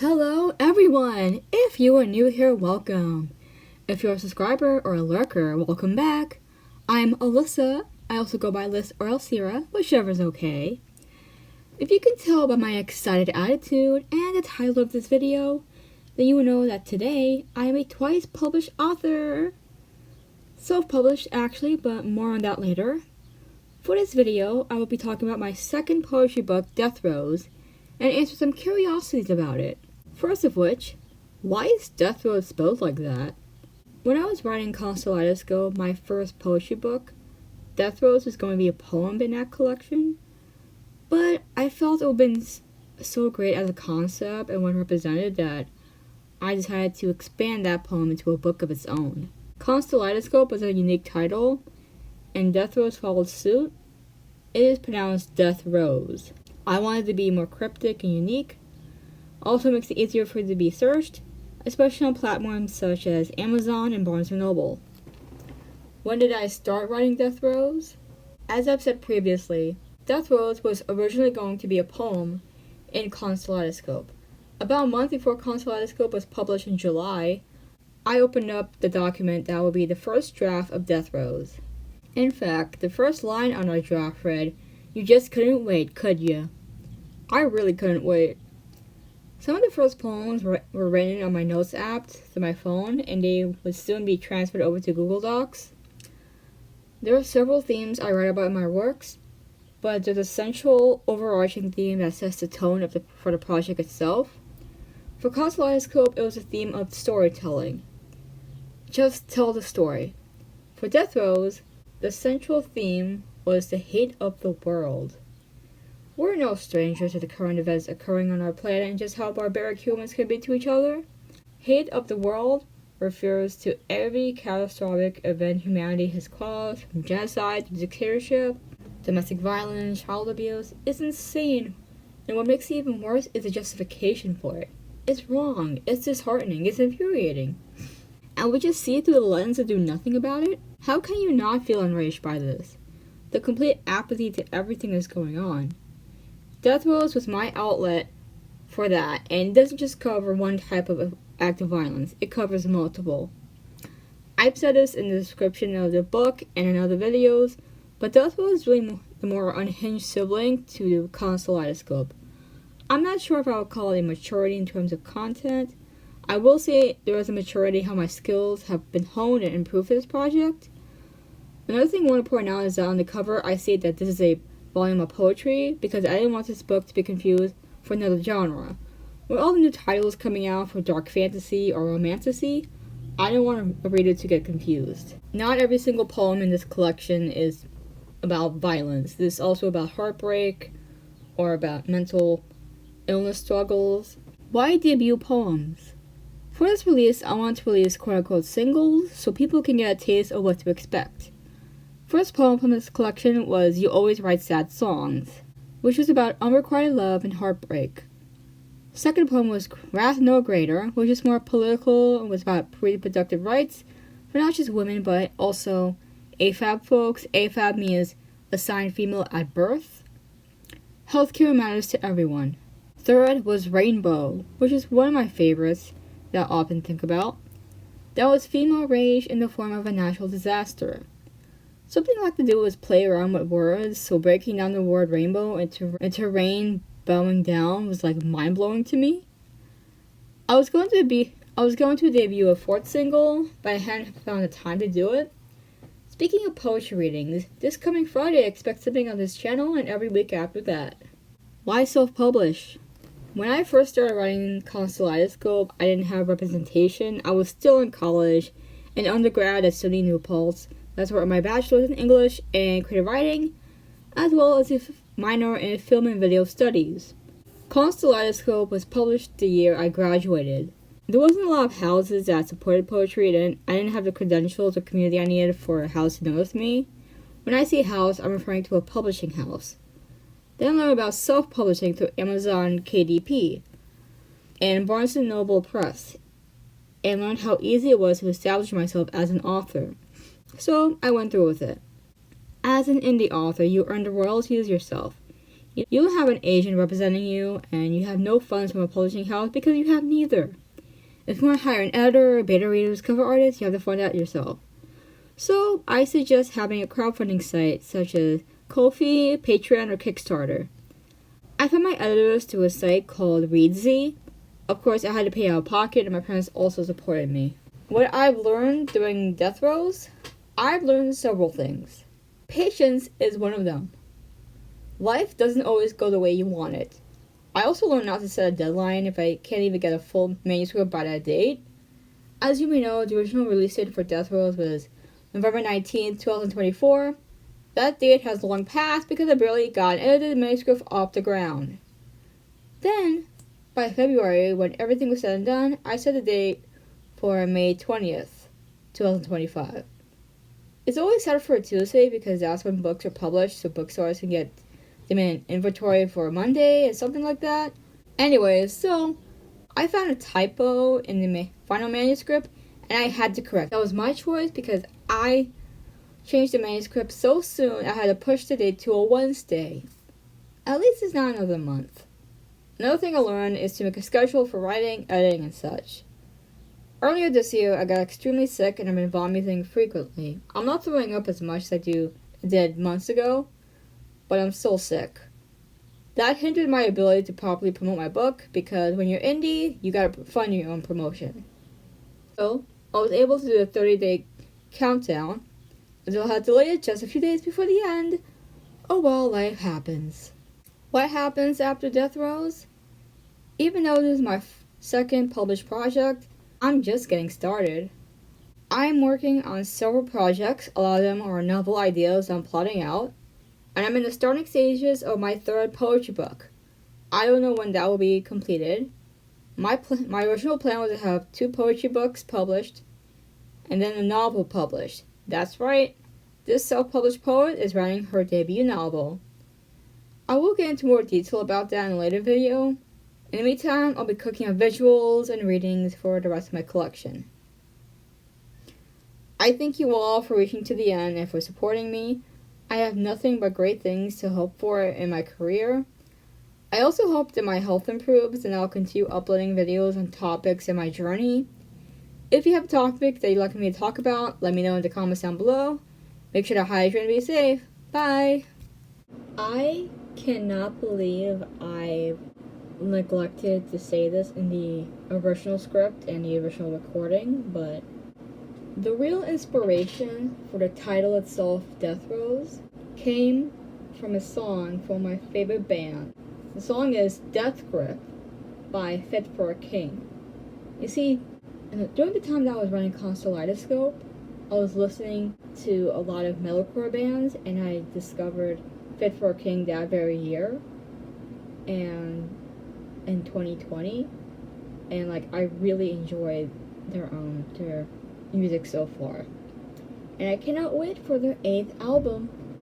Hello everyone! If you are new here, welcome. If you're a subscriber or a lurker, welcome back. I'm Alyssa. I also go by Lyss or Alsira, whichever's okay. If you can tell by my excited attitude and the title of this video, then you will know that today I am a twice published author. Self-published actually, but more on that later. For this video, I will be talking about my second poetry book, DETHROEZ, and answer some curiosities about it. First of which, why is DETHROEZ spelled like that? When I was writing Kaleidoscope, my first poetry book, DETHROEZ was going to be a poem in that collection, but I felt it would have been so great as a concept and when represented that I decided to expand that poem into a book of its own. Kaleidoscope was a unique title, and DETHROEZ followed suit. It is pronounced DETHROEZ. I wanted to be more cryptic and unique. Also makes it easier for it to be searched, especially on platforms such as Amazon and Barnes & Noble. When did I start writing DETHROEZ? As I've said previously, DETHROEZ was originally going to be a poem in Kaleidoscope. About a month before Kaleidoscope was published in July, I opened up the document that would be the first draft of DETHROEZ. In fact, the first line on our draft read, "You just couldn't wait, could you?" I really couldn't wait. Some of the first poems were written on my notes app through my phone, and they would soon be transferred over to Google Docs. There are several themes I write about in my works, but there's a central overarching theme that sets the tone for the project itself. For Kaleidoscope, it was a theme of storytelling. Just tell the story. For DETHROEZ, the central theme was the hate of the world. We're no strangers to the current events occurring on our planet and just how barbaric humans can be to each other. Hate of the world refers to every catastrophic event humanity has caused, from genocide to dictatorship, domestic violence, child abuse. It's insane, and what makes it even worse is the justification for it. It's wrong, it's disheartening, it's infuriating. And we just see it through the lens and do nothing about it? How can you not feel enraged by this? The complete apathy to everything that's going on. DETHROEZ was my outlet for that, and it doesn't just cover one type of act of violence, it covers multiple. I've said this in the description of the book and in other videos, but DETHROEZ is really the more unhinged sibling to Kaleidoscope. I'm not sure if I would call it a maturity in terms of content. I will say there is a maturity how my skills have been honed and improved for this project. Another thing I want to point out is that on the cover I say that this is a volume of poetry because I didn't want this book to be confused for another genre. With all the new titles coming out for dark fantasy or romantasy, I didn't want a reader to get confused. Not every single poem in this collection is about violence. This is also about heartbreak or about mental illness struggles. Why debut poems? For this release, I want to release quote-unquote singles so people can get a taste of what to expect. First poem from this collection was You Always Write Sad Songs, which was about unrequited love and heartbreak. Second poem was Wrath No Greater, which is more political and was about reproductive rights for not just women but also AFAB folks. AFAB means assigned female at birth. Healthcare matters to everyone. Third was Rainbow, which is one of my favorites that I often think about. That was female rage in the form of a natural disaster. Something I like to do is play around with words, so breaking down the word rainbow into rain bowing down was like mind-blowing to me. I was going to debut a fourth single, but I hadn't found the time to do it. Speaking of poetry reading, this coming Friday expect something on this channel and every week after that. Why self-publish? When I first started writing Kaleidoscope, I didn't have representation. I was still in college, an undergrad at SUNY New Paltz. That's where my bachelor's in English and creative writing, as well as a minor in film and video studies. Kaleidoscope was published the year I graduated. There wasn't a lot of houses that supported poetry, and I didn't have the credentials or community I needed for a house to notice me. When I say house, I'm referring to a publishing house. Then I learned about self-publishing through Amazon KDP and Barnes & Noble Press, and learned how easy it was to establish myself as an author. So I went through with it. As an indie author, you earn the royalties yourself. You don't have an agent representing you, and you have no funds from a publishing house because you have neither. If you want to hire an editor, beta readers, cover artists, you have to fund that yourself. So I suggest having a crowdfunding site such as Ko-fi, Patreon, or Kickstarter. I found my editors through a site called Reedsy. Of course, I had to pay out of pocket, and my parents also supported me. What I've learned during DETHROEZ, I've learned several things. Patience is one of them. Life doesn't always go the way you want it. I also learned not to set a deadline if I can't even get a full manuscript by that date. As you may know, the original release date for DETHROEZ was November 19th, 2024. That date has long passed because I barely got an edited manuscript off the ground. Then, by February, when everything was said and done, I set a date for May 20th, 2025. It's always set for a Tuesday because that's when books are published, so bookstores can get them in inventory for Monday and something like that. Anyways, so I found a typo in the final manuscript and I had to correct. That was my choice because I changed the manuscript so soon I had to push the date to a Wednesday. At least it's not another month. Another thing I learned is to make a schedule for writing, editing, and such. Earlier this year, I got extremely sick and I've been vomiting frequently. I'm not throwing up as much as I did months ago, but I'm still sick. That hindered my ability to properly promote my book because when you're indie, you gotta fund your own promotion. So, I was able to do a 30-day countdown until I had delayed it just a few days before the end. Oh well, life happens. What happens after DETHROEZ? Even though this is my second published project, I'm just getting started. I'm working on several projects. A lot of them are novel ideas I'm plotting out. And I'm in the starting stages of my third poetry book. I don't know when that will be completed. My original plan was to have 2 poetry books published and then a novel published. That's right, this self-published poet is writing her debut novel. I will get into more detail about that in a later video. In the meantime, I'll be cooking up visuals and readings for the rest of my collection. I thank you all for reaching to the end and for supporting me. I have nothing but great things to hope for in my career. I also hope that my health improves and I'll continue uploading videos on topics in my journey. If you have a topic that you'd like me to talk about, let me know in the comments down below. Make sure to hydrate and be safe. Bye! I cannot believe I've neglected to say this in the original script and the original recording, but the real inspiration for the title itself, DETHROEZ, came from a song from my favorite band. The song is Death Grip by Fit for a King. You see, during the time that I was running Kaleidoscope, I was listening to a lot of metalcore bands, and I discovered Fit for a King that very year, and in 2020, and I really enjoyed their music so far, and I cannot wait for their 8th album